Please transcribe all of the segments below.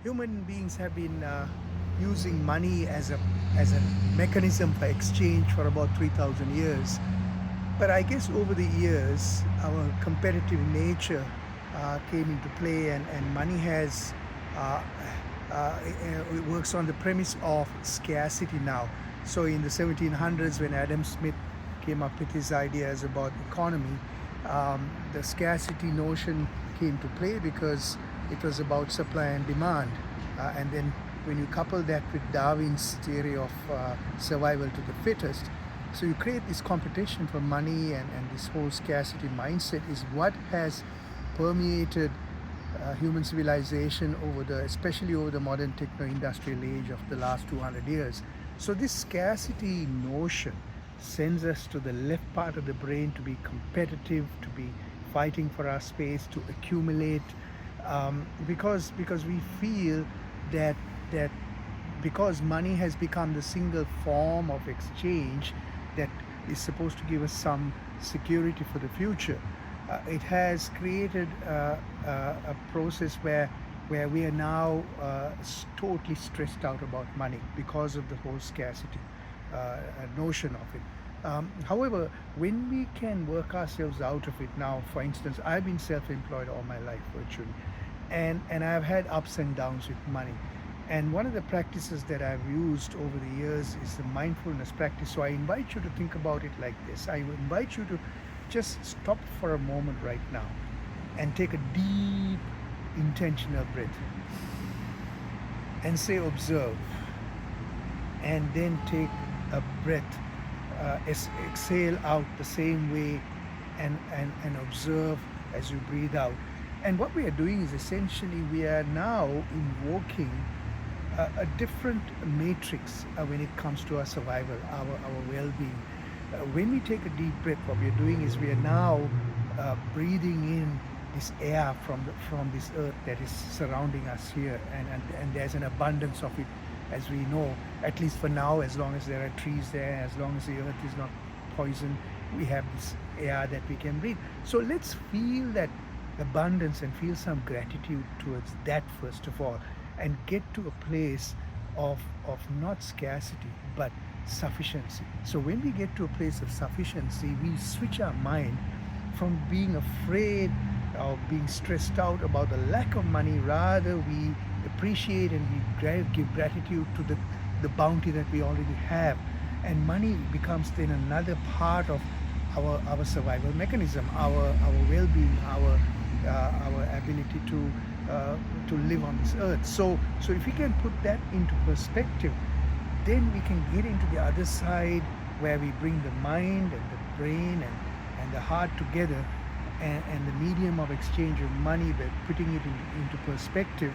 human beings have been using money as a mechanism for exchange for about 3,000 years. But I guess over the years, our competitive nature came into play, and money has it works on the premise of scarcity now. So in the 1700s, when Adam Smith came up with his ideas about economy, the scarcity notion came to play because it was about supply and demand. And then when you couple that with Darwin's theory of survival to the fittest, so you create this competition for money, and this whole scarcity mindset is what has permeated human civilization especially over the modern techno-industrial age of the last 200 years. So this scarcity notion sends us to the left part of the brain to be competitive, to be fighting for our space, to accumulate, because we feel that because money has become the single form of exchange that is supposed to give us some security for the future, it has created a process where we are now totally stressed out about money because of the whole scarcity notion of it. However, when we can work ourselves out of it now, for instance, I've been self-employed all my life virtually, and I've had ups and downs with money. And one of the practices that I've used over the years is the mindfulness practice. So I invite you to think about it like this. I invite you to just stop for a moment right now and take a deep, intentional breath and say observe, and then take a breath, exhale out the same way, and observe as you breathe out. And what we are doing is essentially we are now invoking a different matrix when it comes to our survival, our well-being. When we take a deep breath, what we are doing is we are now breathing in this air from this earth that is surrounding us here, and there's an abundance of it, as we know, at least for now, as long as there are trees there, as long as the earth is not poisoned, we have this air that we can breathe. So let's feel that abundance and feel some gratitude towards that first of all, and get to a place of not scarcity but sufficiency. So when we get to a place of sufficiency, we switch our mind from being afraid or being stressed out about the lack of money. Rather, we appreciate and we give gratitude to the bounty that we already have, and money becomes then another part of our survival mechanism, our well-being, our ability to live on this earth. So if we can put that into perspective, then we can get into the other side where we bring the mind and the brain and the heart together, and the medium of exchange of money, by putting it into perspective,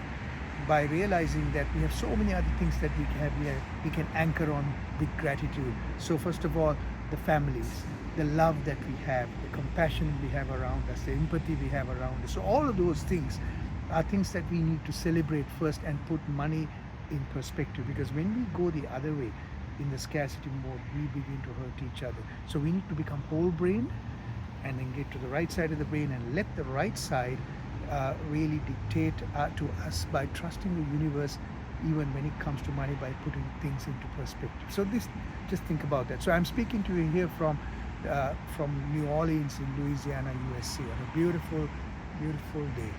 by realizing that we have so many other things that we can anchor on with gratitude. So first of all, the families, the love that we have, the compassion we have around us, the empathy we have around us. So all of those things are things that we need to celebrate first and put money in perspective, because when we go the other way in the scarcity mode, we begin to hurt each other. So we need to become whole brained and then get to the right side of the brain and let the right side really dictate to us by trusting the universe, even when it comes to money, by putting things into perspective. So just think about that. So I'm speaking to you here from New Orleans in Louisiana, USA, on a beautiful, beautiful day.